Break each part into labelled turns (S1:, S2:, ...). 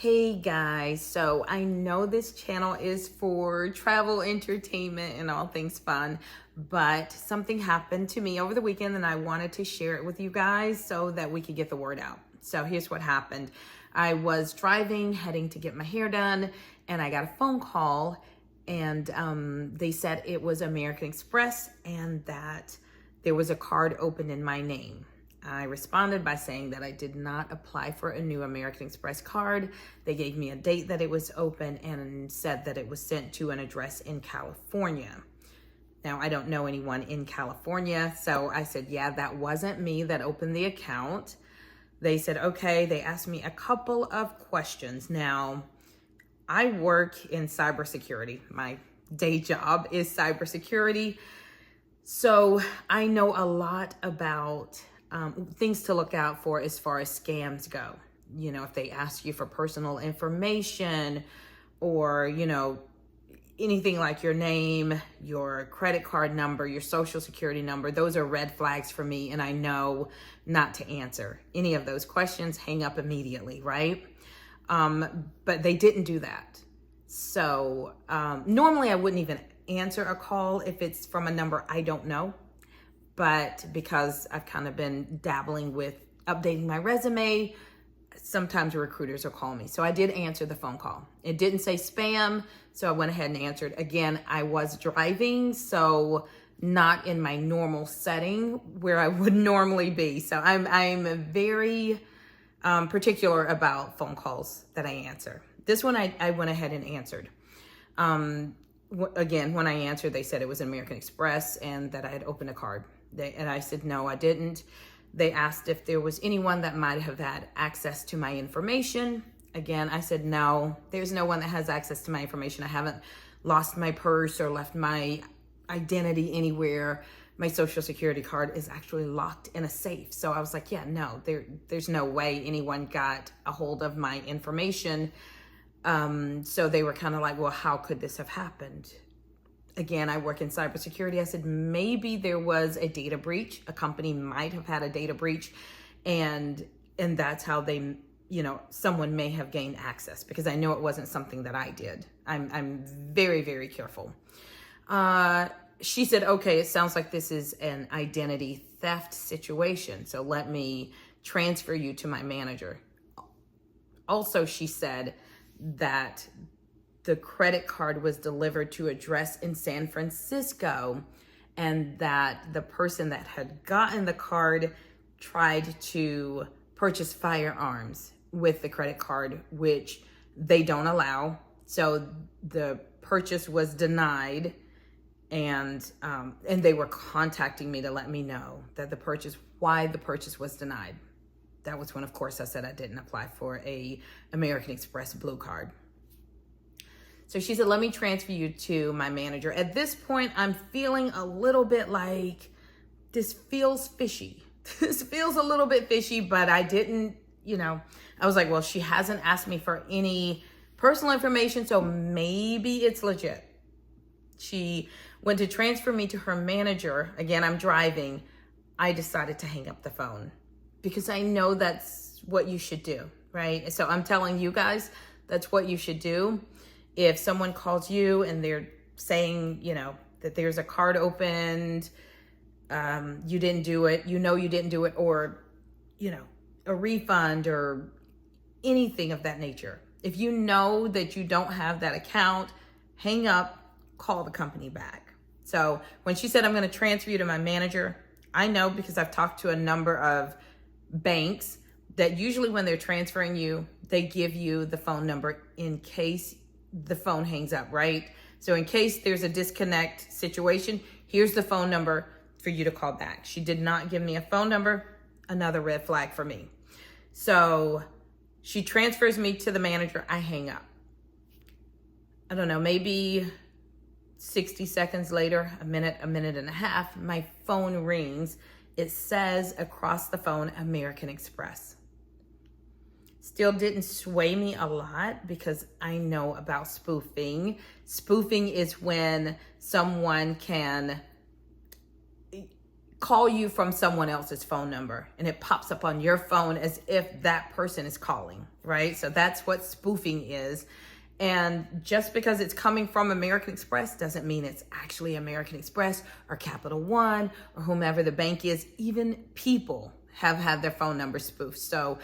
S1: Hey guys, so I know this channel is for travel, entertainment, and all things fun, but something happened to me over the weekend and I wanted to share it with you guys so that we could get the word out. So here's what happened. I was driving, heading to get my hair done, and I got a phone call and they said it was American Express and that there was a card open in my name. I responded by saying that I did not apply for a new American Express card. They gave me a date that it was open and said that it was sent to an address in California. Now, I don't know anyone in California, so I said, yeah, that wasn't me that opened the account. They said, okay. They asked me a couple of questions. Now, I work in cybersecurity. My day job is cybersecurity. So I know a lot about things to look out for as far as scams go. You know, if they ask you for personal information or, anything like your name, your credit card number, your social security number, those are red flags for me. And I know not to answer any of those questions, hang up immediately, right? But they didn't do that. So normally I wouldn't even answer a call if it's from a number I don't know. But because I've kind of been dabbling with updating my resume, sometimes recruiters will call me. So I did answer the phone call. It didn't say spam, so I went ahead and answered. Again, I was driving, so not in my normal setting where I would normally be. So I'm very particular about phone calls that I answer. This one I went ahead and answered. Again, when I answered, they said it was American Express and that I had opened a card. And I said, no, I didn't. They asked if there was anyone that might have had access to my information. Again, I said, no, there's no one that has access to my information. I haven't lost my purse or left my identity anywhere. My social security card is actually locked in a safe. So I was like, yeah, no, there's no way anyone got a hold of my information. So they were kind of like, well, how could this have happened? Again, I work in cybersecurity. I said, maybe there was a data breach. A company might have had a data breach and that's how they, someone may have gained access, because I know it wasn't something that I did. I'm very, very careful. She said, okay, it sounds like this is an identity theft situation. So let me transfer you to my manager. Also, she said that the credit card was delivered to an address in San Francisco and that the person that had gotten the card tried to purchase firearms with the credit card, which they don't allow. So the purchase was denied, and they were contacting me to let me know that why the purchase was denied. That was when, of course, I said I didn't apply for a American Express Blue card. So she said, let me transfer you to my manager. At this point, I'm feeling a little bit like this feels fishy. This feels a little bit fishy, but I didn't, I was like, well, she hasn't asked me for any personal information, so maybe it's legit. She went to transfer me to her manager. Again, I'm driving. I decided to hang up the phone because I know that's what you should do, right? So I'm telling you guys, that's what you should do. If someone calls you and they're saying, that there's a card opened, you didn't do it, you didn't do it, or, a refund or anything of that nature. If you know that you don't have that account, hang up, call the company back. So when she said, I'm going to transfer you to my manager, I know because I've talked to a number of banks that usually when they're transferring you, they give you the phone number in case the phone hangs up, right? So in case there's a disconnect situation, here's the phone number for you to call back. She did not give me a phone number, another red flag for me. So she transfers me to the manager, I hang up. I don't know, maybe 60 seconds later, a minute and a half, my phone rings. It says across the phone, American Express. Still didn't sway me a lot because I know about spoofing. Spoofing is when someone can call you from someone else's phone number, and it pops up on your phone as if that person is calling, right? So that's what spoofing is. And just because it's coming from American Express doesn't mean it's actually American Express or Capital One or whomever the bank is. Even people have had their phone numbers spoofed. So,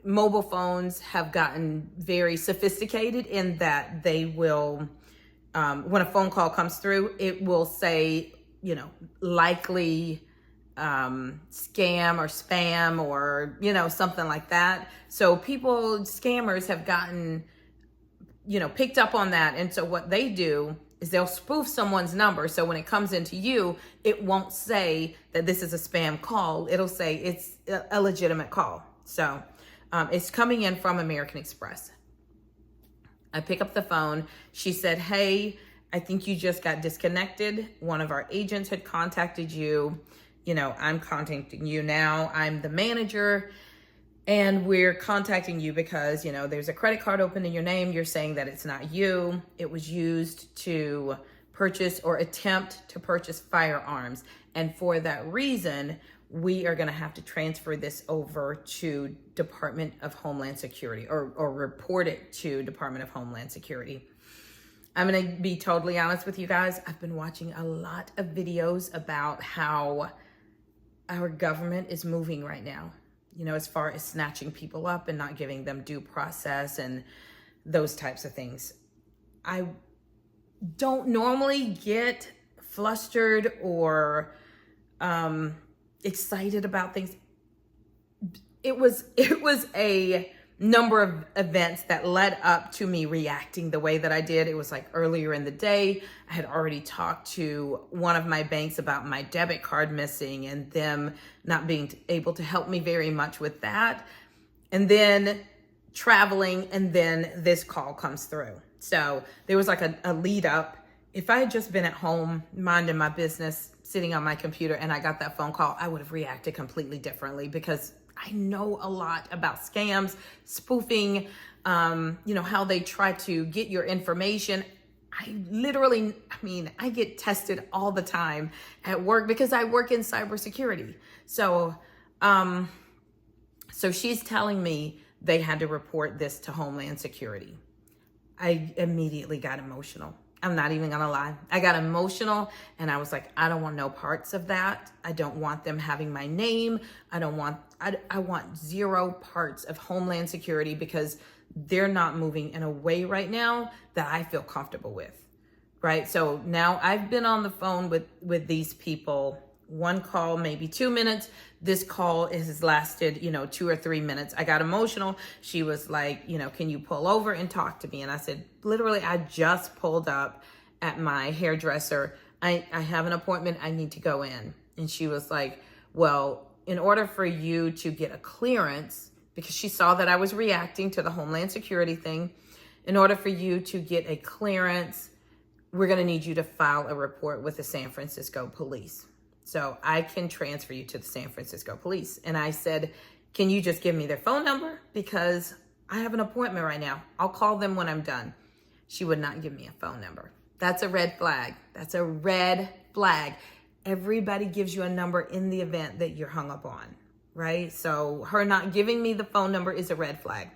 S1: mobile phones have gotten very sophisticated in that they will, when a phone call comes through, it will say, likely scam or spam or, something like that. So scammers have gotten, picked up on that. And so what they do is they'll spoof someone's number. So when it comes into you, it won't say that this is a spam call. It'll say it's a legitimate call. So it's coming in from American Express. I pick up the phone. She said, "Hey, I think you just got disconnected. One of our agents had contacted you. I'm contacting you now. I'm the manager, and we're contacting you because, there's a credit card open in your name. You're saying that it's not you. It was used to purchase or attempt to purchase firearms. And for that reason, we are going to have to transfer this over to Department of Homeland Security or report it to Department of Homeland Security." I'm going to be totally honest with you guys. I've been watching a lot of videos about how our government is moving right now, as far as snatching people up and not giving them due process and those types of things. I don't normally get flustered or excited about things. It was a number of events that led up to me reacting the way that I did. It was like earlier in the day. I had already talked to one of my banks about my debit card missing and them not being able to help me very much with that. And then traveling, and then this call comes through. So there was like a lead up. If I had just been at home minding my business, sitting on my computer, and I got that phone call, I would have reacted completely differently because I know a lot about scams, spoofing, how they try to get your information. I get tested all the time at work because I work in cybersecurity. So she's telling me they had to report this to Homeland Security. I immediately got emotional. I'm not even gonna lie. I got emotional and I was like, I don't want no parts of that. I don't want them having my name. I want zero parts of Homeland Security because they're not moving in a way right now that I feel comfortable with, right? So now I've been on the phone with these people, one call, maybe 2 minutes. This call has lasted, 2 or 3 minutes. I got emotional. She was like, can you pull over and talk to me? And I said, literally, I just pulled up at my hairdresser. I have an appointment. I need to go in. And she was like, well, in order for you to get a clearance, because she saw that I was reacting to the Homeland Security thing, in order for you to get a clearance, we're going to need you to file a report with the San Francisco police. So I can transfer you to the San Francisco police. And I said, can you just give me their phone number? Because I have an appointment right now. I'll call them when I'm done. She would not give me a phone number. That's a red flag. That's a red flag. Everybody gives you a number in the event that you're hung up on, right? So her not giving me the phone number is a red flag.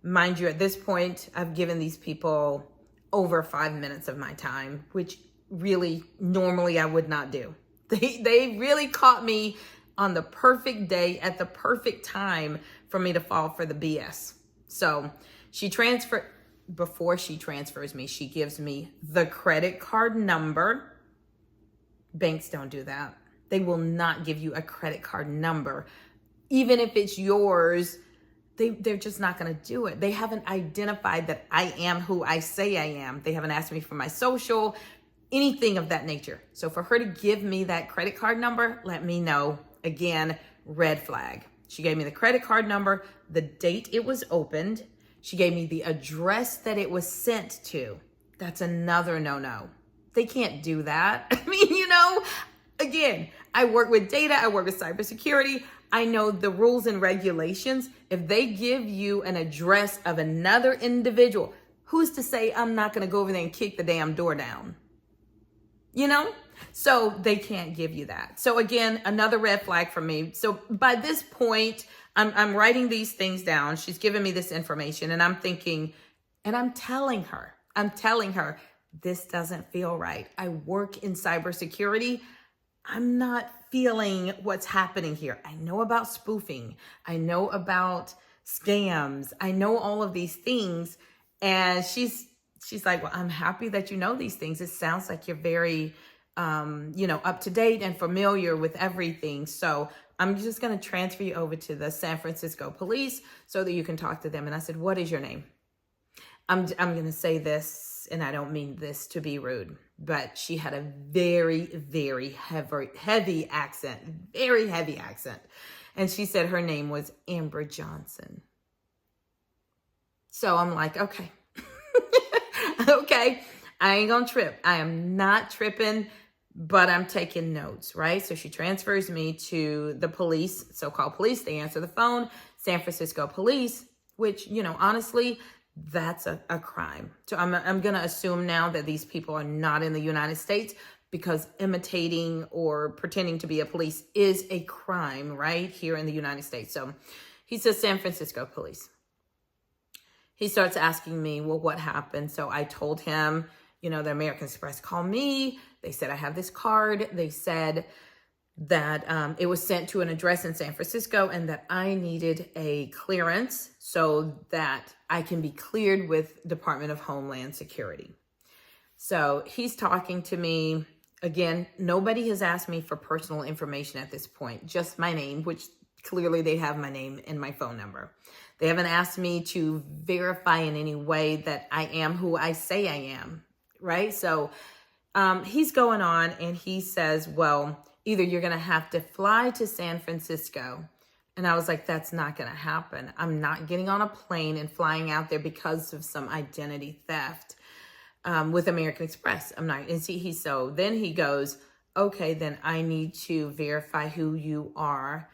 S1: Mind you, at this point, I've given these people over 5 minutes of my time, which really normally I would not do. They really caught me on the perfect day at the perfect time for me to fall for the BS. So before she transfers me, she gives me the credit card number. Banks don't do that. They will not give you a credit card number. Even if it's yours, they're just not going to do it. They haven't identified that I am who I say I am. They haven't asked me for my social, anything of that nature. So for her to give me that credit card number, let me know. Again, red flag. She gave me the credit card number, the date it was opened. She gave me the address that it was sent to. That's another no-no. They can't do that. Again, I work with data. I work with cybersecurity. I know the rules and regulations. If they give you an address of another individual, who's to say I'm not going to go over there and kick the damn door down? So they can't give you that. So again, another red flag for me. So by this point, I'm writing these things down. She's giving me this information and I'm thinking, and I'm telling her, this doesn't feel right. I work in cybersecurity. I'm not feeling what's happening here. I know about spoofing. I know about scams. I know all of these things. And she's like, well, I'm happy that you know these things. It sounds like you're very, up to date and familiar with everything. So I'm just going to transfer you over to the San Francisco police so that you can talk to them. And I said, what is your name? I'm going to say this, and I don't mean this to be rude, but she had a very, very heavy accent, very heavy accent. And she said her name was Amber Johnson. So I'm like, okay, okay, I ain't gonna trip. I am not tripping, but I'm taking notes, right? So she transfers me to the police, so-called police. They answer the phone, San Francisco police, which, honestly, that's a crime. So I'm going to assume now that these people are not in the United States because imitating or pretending to be a police is a crime right here in the United States. So he says San Francisco police. He starts asking me, well, what happened? So I told him, the American Express called me. They said, I have this card. They said that it was sent to an address in San Francisco and that I needed a clearance so that I can be cleared with Department of Homeland Security. So he's talking to me. Again, nobody has asked me for personal information at this point, just my name, which clearly they have my name and my phone number. They haven't asked me to verify in any way that I am who I say I am, right? So he's going on and he says, well, either you're going to have to fly to San Francisco. And I was like, that's not going to happen. I'm not getting on a plane and flying out there because of some identity theft with American Express. I'm not. And so then he goes, okay, then I need to verify who you are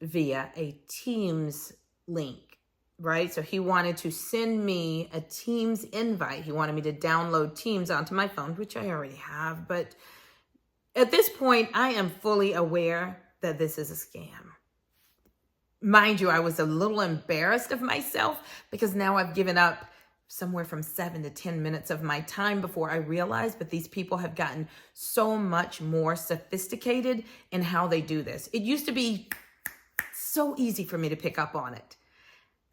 S1: via a Teams link, right? So he wanted to send me a Teams invite. He wanted me to download Teams onto my phone, which I already have. But at this point, I am fully aware that this is a scam. Mind you, I was a little embarrassed of myself because now I've given up somewhere from 7 to 10 minutes of my time before I realized, but these people have gotten so much more sophisticated in how they do this. It used to be so easy for me to pick up on it.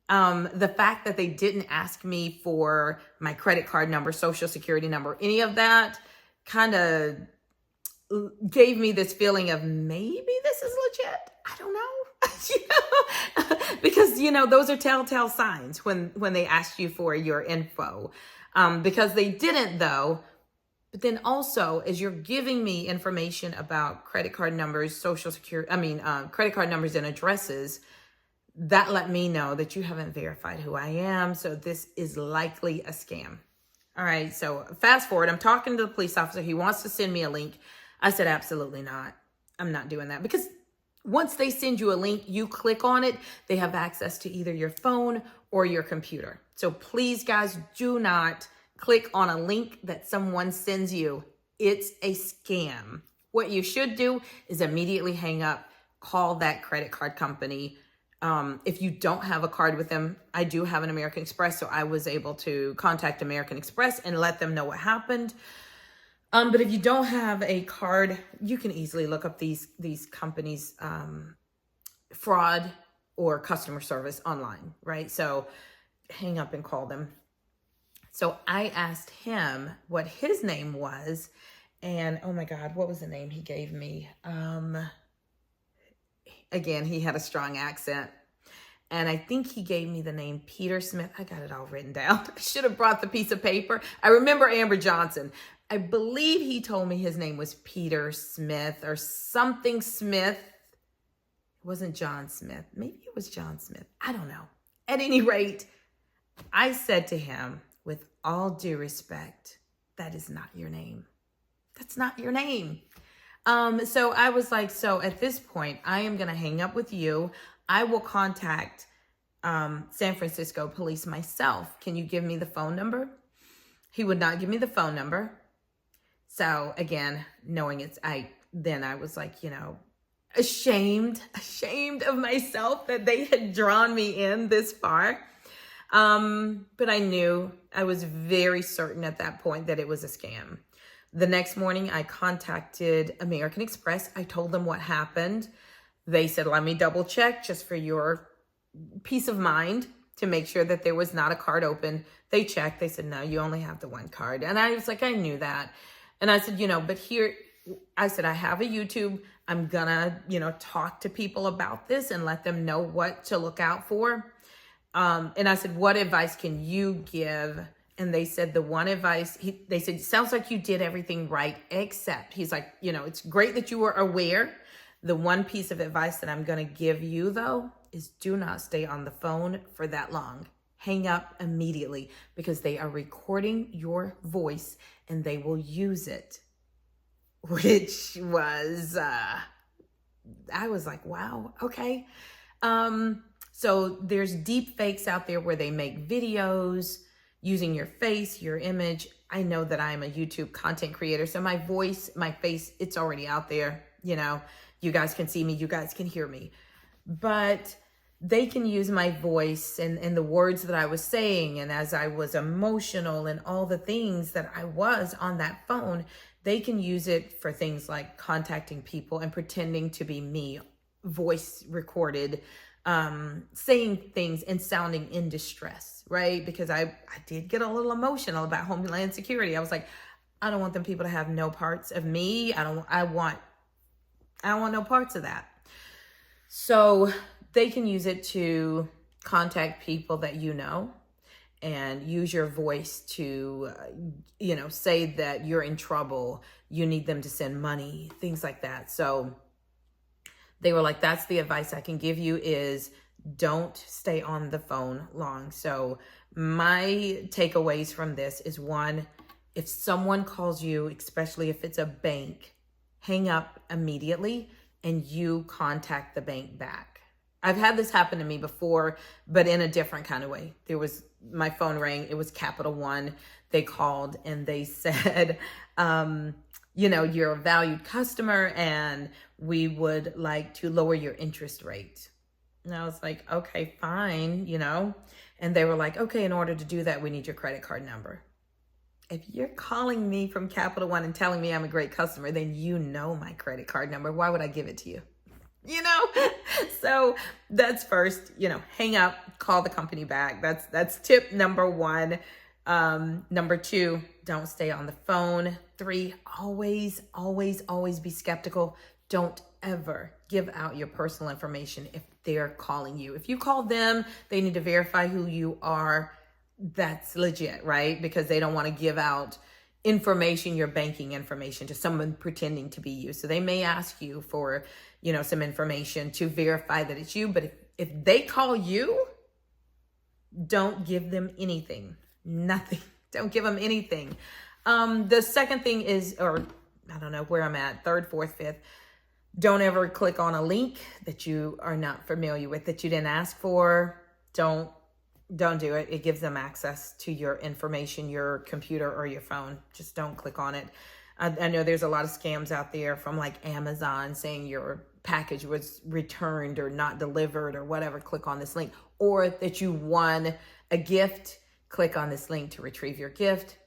S1: The fact that they didn't ask me for my credit card number, social security number, any of that kind of gave me this feeling of maybe this is legit. I don't know. Because, those are telltale signs when they ask you for your info. Because they didn't though. But then also, as you're giving me information about credit card numbers, credit card numbers and addresses, that let me know that you haven't verified who I am. So this is likely a scam. All right. So fast forward, I'm talking to the police officer. He wants to send me a link. I said, absolutely not. I'm not doing that because once they send you a link, you click on it. They have access to either your phone or your computer. So please, guys, do not click on a link that someone sends you. It's a scam. What you should do is immediately hang up, call that credit card company. If you don't have a card with them, I do have an American Express, so I was able to contact American Express and let them know what happened. But if you don't have a card, you can easily look up these companies' fraud or customer service online, right? So hang up and call them. So I asked him what his name was, and oh my God, what was the name he gave me? Again, he had a strong accent. And I think he gave me the name Peter Smith. I got it all written down. I should have brought the piece of paper. I remember Amber Johnson. I believe he told me his name was Peter Smith or something Smith. It wasn't John Smith. Maybe it was John Smith. I don't know. At any rate, I said to him, with all due respect, that is not your name. That's not your name. So I was like, so at this point, I am going to hang up with you. I will contact San Francisco police myself. Can you give me the phone number? He would not give me the phone number. So again, knowing then I was like, ashamed of myself that they had drawn me in this far. But I was very certain at that point that it was a scam. The next morning I contacted American Express. I told them what happened. They said, let me double check just for your peace of mind to make sure that there was not a card open. They checked. They said, no, you only have the one card. And I was like, I knew that. And I said, but here, I said, I have a YouTube. I'm gonna, talk to people about this and let them know what to look out for. And I said, what advice can you give? And they said, the one advice, they said, sounds like you did everything right, except, he's like, it's great that you were aware. The one piece of advice that I'm going to give you, though, is do not stay on the phone for that long. Hang up immediately, because they are recording your voice and they will use it. Which was, I was like, wow, okay. So there's deep fakes out there where they make videos using your face, your image. I know that I'm a YouTube content creator, so my voice, my face, it's already out there. You guys can see me, you guys can hear me. But they can use my voice and the words that I was saying, and as I was emotional and all the things that I was on that phone, they can use it for things like contacting people and pretending to be me, voice recorded, saying things and sounding in distress, right? Because I did get a little emotional about Homeland Security. I was like, I don't want them people to have no parts of me. I want no parts of that. So they can use it to contact people that and use your voice to, say that you're in trouble, you need them to send money, things like that. So they were like, that's the advice I can give you, is don't stay on the phone long. So my takeaways from this is, one, if someone calls you, especially if it's a bank, hang up immediately and you contact the bank back. I've had this happen to me before, but in a different kind of way. My phone rang, it was Capital One. They called and they said, you're a valued customer and we would like to lower your interest rate. And I was like, okay, fine, And they were like, okay, in order to do that, we need your credit card number. If you're calling me from Capital One and telling me I'm a great customer, then my credit card number. Why would I give it to you? So that's first, hang up, call the company back. That's tip number one. Number two, don't stay on the phone. Three, always, always, always be skeptical. Don't ever give out your personal information if they're calling you. If you call them, they need to verify who you are. That's legit, right? Because they don't want to give out information, your banking information, to someone pretending to be you. So they may ask you for, some information to verify that it's you. But if they call you, don't give them anything, nothing. Don't give them anything. The second thing is, or I don't know where I'm at, third, fourth, fifth, don't ever click on a link that you are not familiar with, that you didn't ask for. Don't do it. It gives them access to your information, your computer or your phone. Just don't click on it. I know there's a lot of scams out there from like Amazon saying your package was returned or not delivered or whatever. Click on this link. Or that you won a gift. Click on this link to retrieve your gift.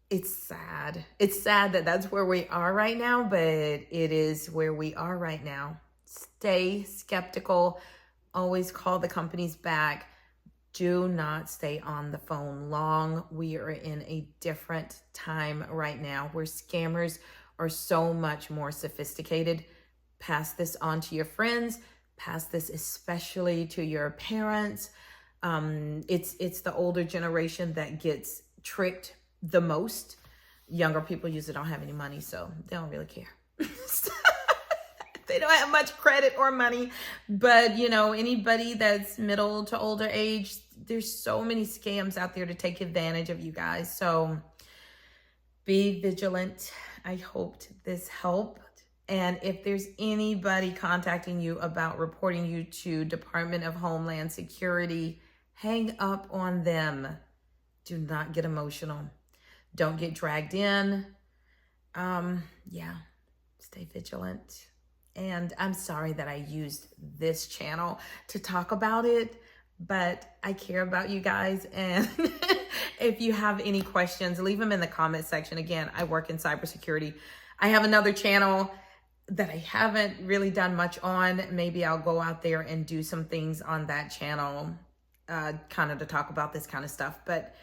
S1: It's sad. It's sad that that's where we are right now, but it is where we are right now. Stay skeptical. Always call the companies back. Do not stay on the phone long. We are in a different time right now where scammers are so much more sophisticated. Pass this on to your friends. Pass this especially to your parents. It's the older generation that gets tricked the most. Younger people usually don't have any money, so they don't really care. They don't have much credit or money, but anybody that's middle to older age, there's so many scams out there to take advantage of you guys. So be vigilant. I hoped this helped. And if there's anybody contacting you about reporting you to Department of Homeland Security, hang up on them. Do not get emotional. Don't get dragged in. Yeah, stay vigilant. And I'm sorry that I used this channel to talk about it, but I care about you guys. And if you have any questions, leave them in the comment section. Again, I work in cybersecurity. I have another channel that I haven't really done much on. Maybe I'll go out there and do some things on that channel, kind of to talk about this kind of stuff. But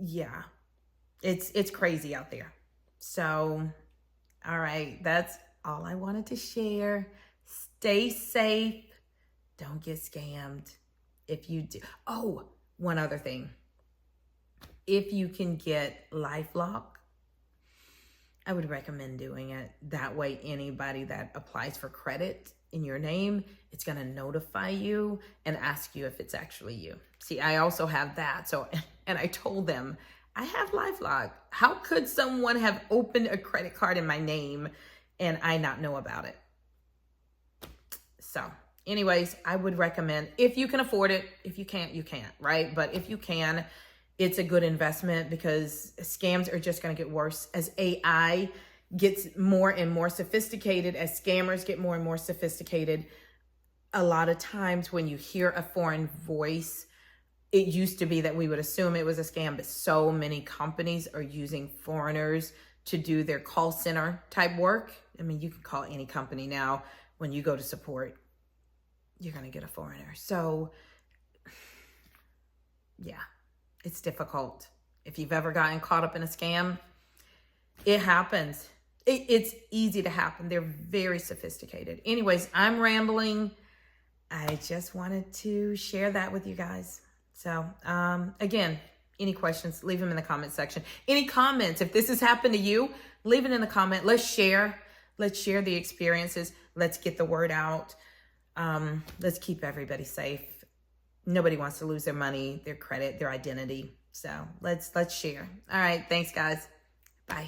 S1: yeah, it's crazy out there. So, all right, that's all I wanted to share. Stay safe. Don't get scammed. If you do, oh, one other thing. If you can get LifeLock, I would recommend doing it. That way, anybody that applies for credit in your name, it's going to notify you and ask you if it's actually you. See, I also have that. So, and I told them, I have LifeLock. How could someone have opened a credit card in my name and I not know about it? So anyways, I would recommend, if you can afford it. If you can't, you can't, right? But if you can, it's a good investment, because scams are just going to get worse as AI gets more and more sophisticated, as scammers get more and more sophisticated. A lot of times when you hear a foreign voice, it used to be that we would assume it was a scam, but so many companies are using foreigners to do their call center type work. I mean, you can call any company now. When you go to support, you're going to get a foreigner. So yeah, it's difficult. If you've ever gotten caught up in a scam, it happens. It's easy to happen. They're very sophisticated. Anyways, I'm rambling. I just wanted to share that with you guys. So again, any questions, leave them in the comment section. Any comments, if this has happened to you, leave it in the comment. Let's share. Let's share the experiences. Let's get the word out. Let's keep everybody safe. Nobody wants to lose their money, their credit, their identity. So let's share. All right. Thanks, guys. Bye.